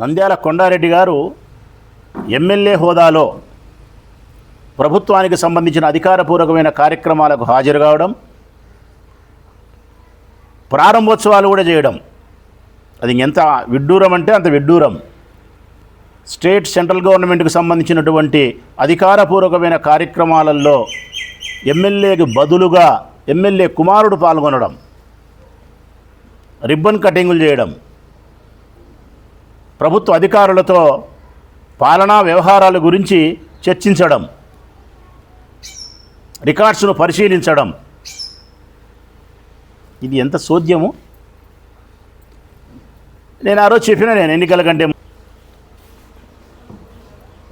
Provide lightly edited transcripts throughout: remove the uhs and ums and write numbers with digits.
నంద్యాల కొండారెడ్డి గారు ఎమ్మెల్యే హోదాలో ప్రభుత్వానికి సంబంధించిన అధికారపూర్వకమైన కార్యక్రమాలకు హాజరు కావడం, ప్రారంభోత్సవాలు కూడా చేయడం, అది ఎంత విడ్డూరం అంటే అంత విడ్డూరం. స్టేట్ సెంట్రల్ గవర్నమెంట్కి సంబంధించినటువంటి అధికారపూర్వకమైన కార్యక్రమాలలో ఎమ్మెల్యేకి బదులుగా ఎమ్మెల్యే కుమారుడు పాల్గొనడం, రిబ్బన్ కటింగులు చేయడం, ప్రభుత్వ అధికారులతో పాలనా వ్యవహారాల గురించి చర్చించడం, రికార్డ్స్ను పరిశీలించడం, ఇది ఎంత సోద్యము. నేను ఆ రోజు చెప్పిన, నేను ఎన్నికల కంటే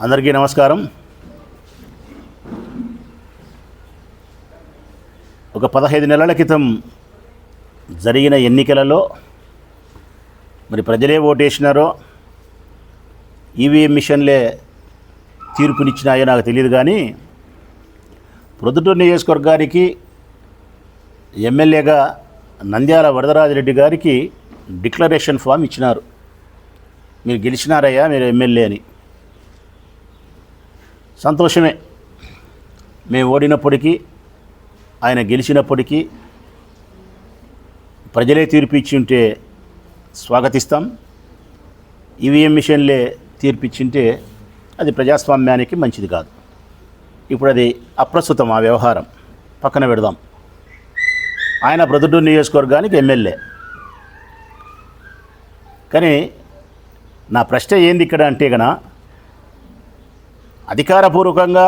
అందరికీ నమస్కారం. ఒక 15 నెలల క్రితం జరిగిన ఎన్నికలలో మరి ప్రజలే ఓటేసినారో ఈవీఎం మిషన్లే తీర్పునిచ్చినాయో నాకు తెలియదు, కానీ ప్రొద్దుటూరు నియోజకవర్గానికి ఎమ్మెల్యేగా నంద్యాల వరదరాజిరెడ్డి గారికి డిక్లరేషన్ ఫామ్ ఇచ్చినారు. మీరు గెలిచినారయ్యా, మీరు ఎమ్మెల్యే అని. సంతోషమే. మేము ఓడినప్పటికీ ఆయన గెలిచినప్పటికీ ప్రజలే తీర్పు ఇచ్చి ఉంటే స్వాగతిస్తాం. ఈవీఎం మిషన్లే తీర్పిచ్చింటే అది ప్రజాస్వామ్యానికి మంచిది కాదు. ఇప్పుడు అది అప్రస్తుతం, ఆ వ్యవహారం పక్కన పెడదాం. ఆయన ప్రొద్దుటూరు నియోజకవర్గానికి ఎమ్మెల్యే. కానీ నా ప్రశ్న ఏంది ఇక్కడ అంటే కనుక, అధికారపూర్వకంగా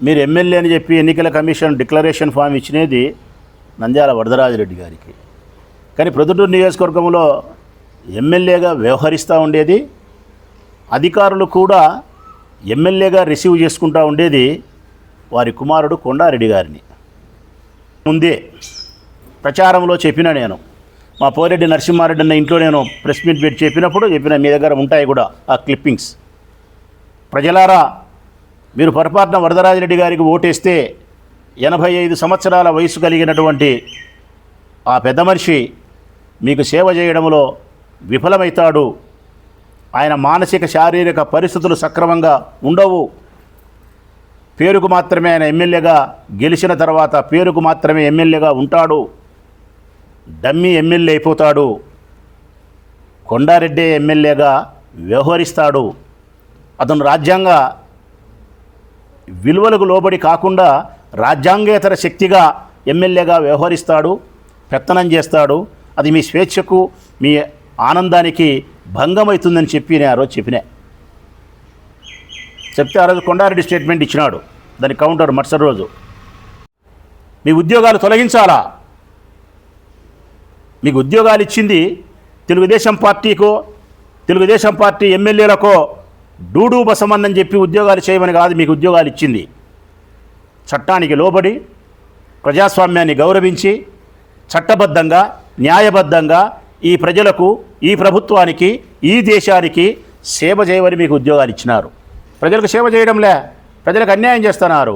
మీరు ఎమ్మెల్యే అని చెప్పి ఎన్నికల కమిషన్ డిక్లరేషన్ ఫామ్ ఇచ్చినది నంద్యాల వరదరాజిరెడ్డి గారికి, కానీ ప్రొద్దుటూరు నియోజకవర్గంలో ఎమ్మెల్యేగా వ్యవహరిస్తూ ఉండేది, అధికారులు కూడా ఎమ్మెల్యేగా రిసీవ్ చేసుకుంటూ ఉండేది వారి కుమారుడు కొండారెడ్డి గారిని. ముందే ప్రచారంలో చెప్పిన నేను, మా పోరెడ్డి నరసింహారెడ్డి అన్న ఇంట్లో నేను ప్రెస్ మీట్ పెట్టి చెప్పిన, మీ దగ్గర ఉంటాయి కూడా ఆ క్లిప్పింగ్స్. ప్రజలారా, మీరు పొరపాటున వరదరాజిరెడ్డి గారికి ఓటేస్తే 85 సంవత్సరాల వయసు కలిగినటువంటి ఆ పెద్ద మనిషి మీకు సేవ చేయడంలో విఫలమవుతాడు. ఆయన మానసిక శారీరక పరిస్థితులు సక్రమంగా ఉండవు. పేరుకు మాత్రమే ఆయన ఎమ్మెల్యేగా గెలిచిన తర్వాత పేరుకు మాత్రమే ఎమ్మెల్యేగా ఉంటాడు, డమ్మీ ఎమ్మెల్యే అయిపోతాడు. కొండారెడ్డి ఎమ్మెల్యేగా వ్యవహరిస్తాడు. అతను రాజ్యాంగ విలువలకు లోబడి కాకుండా రాజ్యాంగేతర శక్తిగా ఎమ్మెల్యేగా వ్యవహరిస్తాడు, పెత్తనం చేస్తాడు. అది మీ స్వేచ్ఛకు, మీ ఆనందానికి భంగమవుతుందని చెప్పి నేను ఆ రోజు చెప్తే ఆ రోజు కొండారెడ్డి స్టేట్మెంట్ ఇచ్చినాడు. దాని కౌంటర్ మరుసటి రోజు, మీ ఉద్యోగాలు తొలగించాలా? మీకు ఉద్యోగాలు ఇచ్చింది తెలుగుదేశం పార్టీకో, తెలుగుదేశం పార్టీ ఎమ్మెల్యేలకో డూడు బసమన్నని చెప్పి ఉద్యోగాలు చేయమని కాదు. మీకు ఉద్యోగాలు ఇచ్చింది చట్టానికి లోబడి, ప్రజాస్వామ్యాన్ని గౌరవించి, చట్టబద్ధంగా, న్యాయబద్ధంగా ఈ ప్రజలకు, ఈ ప్రభుత్వానికి, ఈ దేశానికి సేవ చేయమని మీకు ఉద్యోగాలు ఇచ్చినారు. ప్రజలకు సేవ చేయడంలే, ప్రజలకు అన్యాయం చేస్తున్నారు.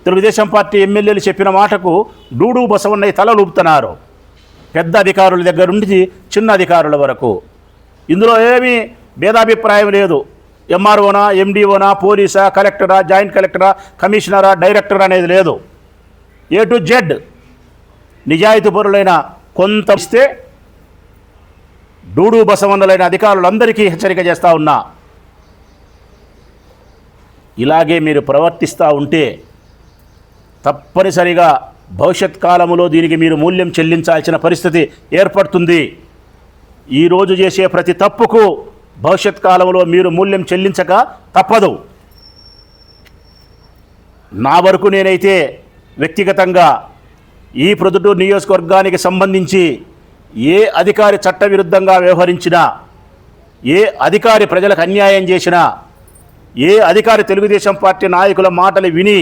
తెలుగుదేశం పార్టీ ఎమ్మెల్యేలు చెప్పిన మాటకు డూడు బసవన్నయ్య తలలూపుతున్నారు. పెద్ద అధికారుల దగ్గర నుండి చిన్న అధికారుల వరకు. ఇందులో ఏమీ భేదాభిప్రాయం లేదు. ఎంఆర్ఓనా, ఎండిఓనా, పోలీసా, కలెక్టరా, జాయింట్ కలెక్టరా, కమిషనరా, డైరెక్టర్ అనేది లేదు. ఏ టు జెడ్ నిజాయితీ పరులైన కొంత ఇస్తే డూడు బసవన్నలైన అధికారులందరికీ హెచ్చరిక చేస్తూ ఉన్నా, ఇలాగే మీరు ప్రవర్తిస్తూ ఉంటే తప్పనిసరిగా భవిష్యత్ కాలంలో దీనికి మీరు మూల్యం చెల్లించాల్సిన పరిస్థితి ఏర్పడుతుంది. ఈరోజు చేసే ప్రతి తప్పుకు భవిష్యత్ కాలంలో మీరు మూల్యం చెల్లించక తప్పదు. నా వరకు నేనైతే వ్యక్తిగతంగా ఈ ప్రొద్దుటూరు నియోజకవర్గానికి సంబంధించి ఏ అధికారి చట్టవిరుద్ధంగా వ్యవహరించినా, ఏ అధికారి ప్రజలకు అన్యాయం చేసినా, ఏ అధికారి తెలుగుదేశం పార్టీ నాయకుల మాటలు విని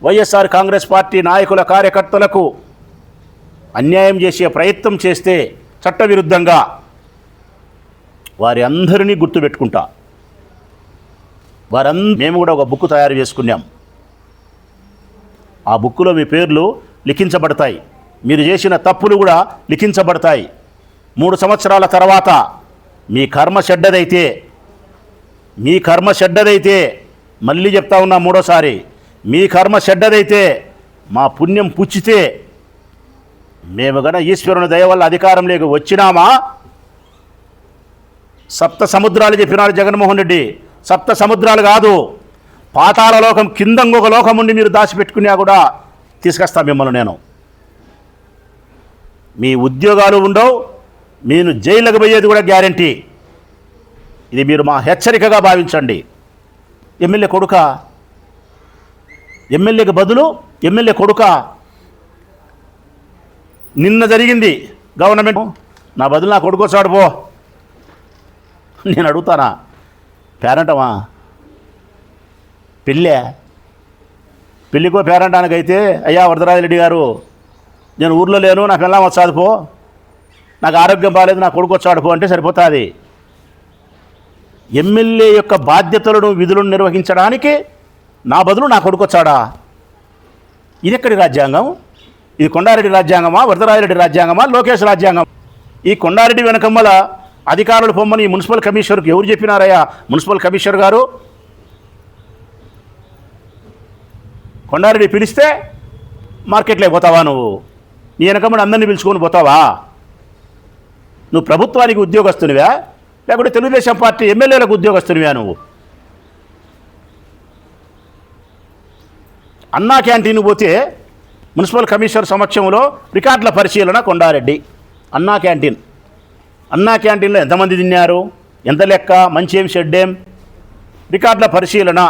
వైఎస్ఆర్ కాంగ్రెస్ పార్టీ నాయకుల కార్యకర్తలకు అన్యాయం చేసే ప్రయత్నం చేస్తే చట్టవిరుద్ధంగా వారి అందరినీ గుర్తుపెట్టుకుంటా. మేము కూడా ఒక బుక్ తయారు చేసుకున్నాం. ఆ బుక్కులో మీ పేర్లు లిఖించబడతాయి, మీరు చేసిన తప్పులు కూడా లిఖించబడతాయి. 3 సంవత్సరాల తర్వాత మీ కర్మ చెడ్డదైతే మళ్ళీ చెప్తా ఉన్నా మూడోసారి, మీ కర్మ చెడ్డదైతే మా పుణ్యం పుచ్చితే మేము గన ఈశ్వరుని దయ వల్ల అధికారంలోకి వచ్చినామా, సప్త సముద్రాలు చెప్పినాడు జగన్మోహన్ రెడ్డి. సప్త సముద్రాలు కాదు, పాతాళ లోకం కింద ఇంకొక లోకం ఉండి మీరు దాచిపెట్టుకున్నా కూడా తీసుకొస్తా మిమ్మల్ని నేను. మీ ఉద్యోగాలు ఉండవు, మీరు జైలుకు పోయేది కూడా గ్యారంటీ. ఇది మీరు మా హెచ్చరికగా భావించండి. ఎమ్మెల్యే కొడుక, ఎమ్మెల్యేకి బదులు ఎమ్మెల్యే కొడుక. నిన్న జరిగింది గవర్నమెంట్, నా బదులు నా కొడుకు వచ్చాడు పో. నేను అడుగుతానా, పేరంటమా? పెళ్ళికో పేరంటానికైతే, అయ్యా వరదరాజిరెడ్డి గారు నేను ఊర్లో లేను, నా పిల్లం వచ్చాదు పో, నాకు ఆరోగ్యం బాగాలేదు, నా కొడుకు వచ్చాడు పో అంటే సరిపోతుంది. ఎమ్మెల్యే యొక్క బాధ్యతలను విధులను నిర్వహించడానికి నా బదులు నా కొడుకు వచ్చాడా? ఇది ఎక్కడి రాజ్యాంగం? ఇది కొండారెడ్డి రాజ్యాంగమా, వరదరాజిరెడ్డి రాజ్యాంగమా, లోకేష్ రాజ్యాంగం? ఈ కొండారెడ్డి వెనకమ్మల అధికారులు పొమ్మని ఈ మున్సిపల్ కమిషనర్కి ఎవరు చెప్పినారయ్యా? మున్సిపల్ కమిషనర్ గారు కొండారెడ్డి పిలిస్తే మార్కెట్లోకి పోతావా నువ్వు? నీ వెనకమ్మని అందరినీ పిలుచుకొని పోతావా? నువ్వు ప్రభుత్వానికి ఉద్యోగస్తునివా, లేకుంటే తెలుగుదేశం పార్టీ ఎమ్మెల్యేలకు ఉద్యోగస్తునివా నువ్వు? అన్నా క్యాంటీన్ పోతే మున్సిపల్ కమిషనర్ సమక్షంలో రికార్డుల పరిశీలన కొండారెడ్డి. అన్నా క్యాంటీన్లో ఎంతమంది తిన్నారు, ఎంత లెక్క, మంచేం షెడ్డేం, రికార్డుల పరిశీలన.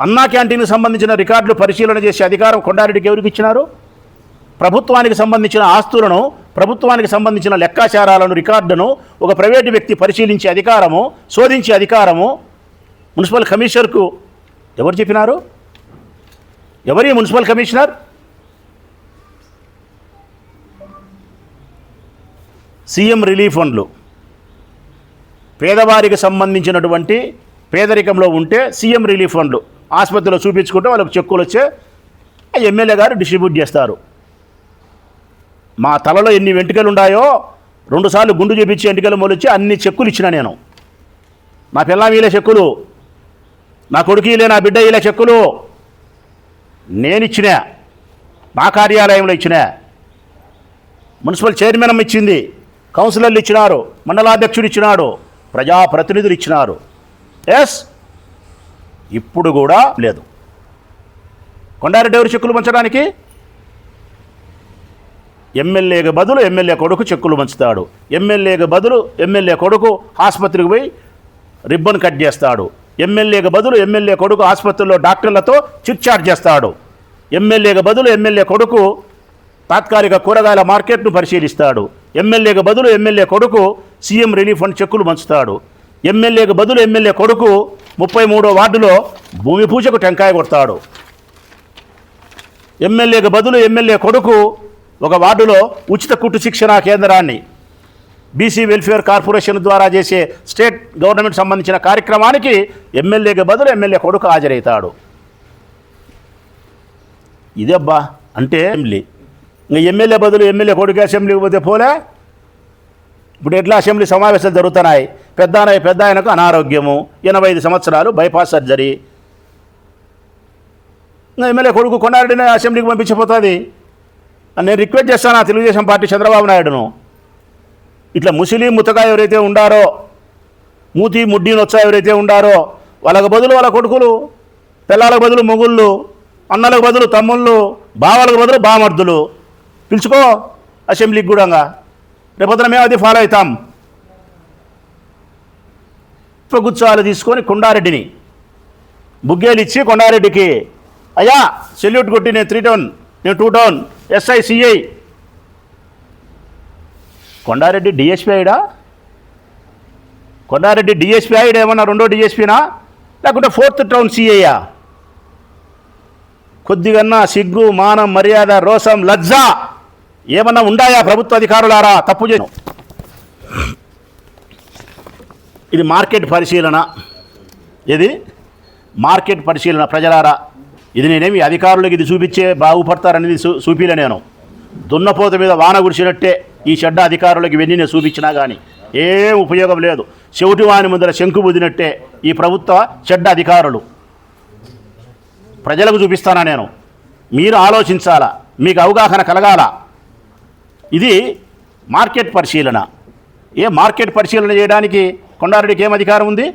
అన్నా క్యాంటీన్కి సంబంధించిన రికార్డులు పరిశీలన చేసే అధికారం కొండారెడ్డికి ఎవరికి ఇచ్చినారు? ప్రభుత్వానికి సంబంధించిన ఆస్తులను, ప్రభుత్వానికి సంబంధించిన లెక్కాచారాలను, రికార్డును ఒక ప్రైవేటు వ్యక్తి పరిశీలించే అధికారము, శోధించే అధికారము మున్సిపల్ కమిషనర్కు ఎవరు చెప్పినారు? ఎవరి మున్సిపల్ కమిషనర్? సీఎం రిలీఫ్ ఫండ్లు, పేదవారికి సంబంధించినటువంటి, పేదరికంలో ఉంటే సీఎం రిలీఫ్ ఫండ్లు ఆసుపత్రిలో చూపించుకుంటే వాళ్ళకు చెక్కులు వచ్చే ఎమ్మెల్యే గారు డిస్ట్రిబ్యూట్ చేస్తారు. మా తలలో ఎన్ని వెంట్రుకలు ఉన్నాయో 2 సార్లు గుండు చేపించి వెంట్రుకలు మొలిచి అన్ని చెక్కులు ఇచ్చిన నేను. నా పిల్లం వీలే చెక్కులు, నా కొడుకు వీలే, నా బిడ్డ వీలే చెక్కులు నేను ఇచ్చిన, నా కార్యాలయంలో ఇచ్చిన. మున్సిపల్ చైర్మన్ ఇచ్చింది, కౌన్సిలర్లు ఇచ్చినారు, మండలాధ్యక్షుడు ఇచ్చినాడు, ప్రజాప్రతినిధులు ఇచ్చినారు. ఎస్, ఇప్పుడు కూడా లేదు. కొండారెడ్డి ఎవరు చెక్కులు పంచడానికి? ఎమ్మెల్యేకి బదులు ఎమ్మెల్యే కొడుకు చెక్కులు పంచుతాడు. ఎమ్మెల్యేకి బదులు ఎమ్మెల్యే కొడుకు ఆసుపత్రికి పోయి రిబ్బన్ కట్ చేస్తాడు. ఎమ్మెల్యేకి బదులు ఎమ్మెల్యే కొడుకు ఆసుపత్రిలో డాక్టర్లతో చిట్చాట్ చేస్తాడు. ఎమ్మెల్యేకి బదులు ఎమ్మెల్యే కొడుకు తాత్కాలిక కూరగాయల మార్కెట్ను పరిశీలిస్తాడు. ఎమ్మెల్యేకి బదులు ఎమ్మెల్యే కొడుకు సీఎం రిలీఫ్ ఫండ్ చెక్కులు పంచుతాడు. ఎమ్మెల్యేకి బదులు ఎమ్మెల్యే కొడుకు 33వ వార్డులో భూమి పూజకు టెంకాయ కొడతాడు. ఎమ్మెల్యేకి బదులు ఎమ్మెల్యే కొడుకు ఒక వార్డులో ఉచిత కుట్టు శిక్షణా కేంద్రాన్ని బీసీ వెల్ఫేర్ కార్పొరేషన్ ద్వారా చేసే స్టేట్ గవర్నమెంట్ సంబంధించిన కార్యక్రమానికి ఎమ్మెల్యేకి బదులు ఎమ్మెల్యే కొడుకు హాజరవుతాడు. ఇదేబ్బా అంటే ఇంకా ఎమ్మెల్యే బదులు ఎమ్మెల్యే కొడుకు అసెంబ్లీకి పోతే పోలే. ఇప్పుడు ఎట్లా అసెంబ్లీ సమావేశాలు జరుగుతున్నాయి? పెద్ద ఆయనకు అనారోగ్యము, 85 సంవత్సరాలు, బైపాస్ సర్జరీ. ఇంకా ఎమ్మెల్యే కొడుకు కొండారెడ్డిని అసెంబ్లీకి పంపించిపోతుంది. నేను రిక్వెస్ట్ చేస్తాను తెలుగుదేశం పార్టీ చంద్రబాబు నాయుడును, ఇట్లా ముస్లిం ముతగా ఎవరైతే ఉండారో, మూతి ముడ్డి నొచ్చా ఎవరైతే ఉండారో వాళ్ళకు బదులు వాళ్ళ కొడుకులు, పిల్లలకు బదులు మొగుళ్ళు, అన్నలకు బదులు తమ్ముళ్ళు, బావలకు బదులు బామర్దులు పిలుచుకో అసెంబ్లీకి కూడా. రేపొద్దున మేము అది ఫాలో అవుతాం. పుష్పగుచ్చాలు తీసుకొని కొండారెడ్డిని బుగ్గేలు ఇచ్చి కొండారెడ్డికి, అయ్యా సెల్యూట్ కొట్టి నేను 3 టౌన్, నేను 2 town, SI CI. Kondareddy DSP అయ్యాడా? కొండారెడ్డి డిఎస్పీ అయ్యాడు ఏమన్నా? 2వ డిఎస్పీనా లేకుంటే 4th టౌన్ సిఐయా? కొద్దిగన్నా సిగ్గు, మానం, మర్యాద, రోసం, లజ్జ ఏమన్నా ఉండాయా ప్రభుత్వ అధికారులారా? తప్పు చేయను. ఇది మార్కెట్ పరిశీలన. ఇది మార్కెట్ పరిశీలన. ప్రజలారా, ఇది నేనేమి అధికారులకు ఇది చూపించే బాగుపడతారనేది చూపిలే. నేను దున్నపోత మీద వాన కురిసినట్టే ఈ చెడ్డ అధికారులకు ఇవన్నీ నేను చూపించినా కానీ ఏం ఉపయోగం లేదు. చెవిటి వాని ముందర శంకు బుదినట్టే ఈ ప్రభుత్వ చెడ్డ అధికారులు. ప్రజలకు చూపిస్తానా నేను, మీరు ఆలోచించాలా, మీకు అవగాహన కలగాల. ఇది మార్కెట్ పరిశీలన. మార్కెట్ పరిశీలన చేయడానికి కొండారెడ్డికి ఏం అధికారం ఉంది?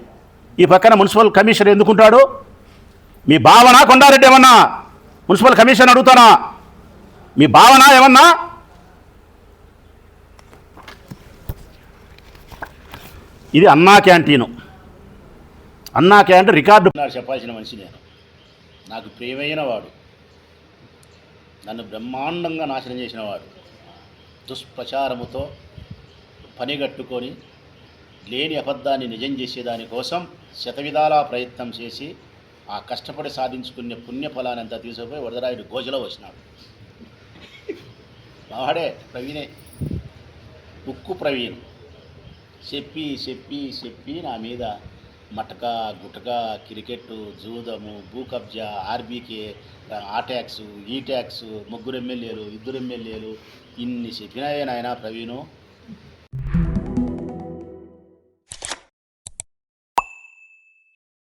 ఈ పక్కన మున్సిపల్ కమిషనర్ ఎందుకుంటాడు? మీ భావన కొండారెడ్డి ఏమన్నా మున్సిపల్ కమిషన్ అడుగుతానా? మీ భావన ఏమన్నా? ఇది అన్నా క్యాంటీను. అన్నా క్యాంటీన్ రికార్డు చెప్పాల్సిన మనిషి నేను. నాకు ప్రియమైన వాడు, నన్ను బ్రహ్మాండంగా నాశనం చేసిన వాడు, దుష్ప్రచారముతో పనిగట్టుకొని లేని అబద్ధాన్ని నిజం చేసేదానికోసం శతవిధాలా ప్రయత్నం చేసి ఆ కష్టపడి సాధించుకునే పుణ్యఫలాన్ని అంతా తీసుకుపోయి వరదరాయుడు గోజలో వచ్చినాడు. వాడే ప్రవీణే, ఉక్కు ప్రవీణ్. చెప్పి చెప్పి చెప్పి నా మీద మటక గుటక, క్రికెట్, జూదము, భూ కబ్జా, ఆర్బీకే, ఆ ట్యాక్సు, ఈ ట్యాక్సు, 3 ఎమ్మెల్యేలు, 2 ఎమ్మెల్యేలు, ఇన్ని చెప్పినాయే నాయన ప్రవీణు.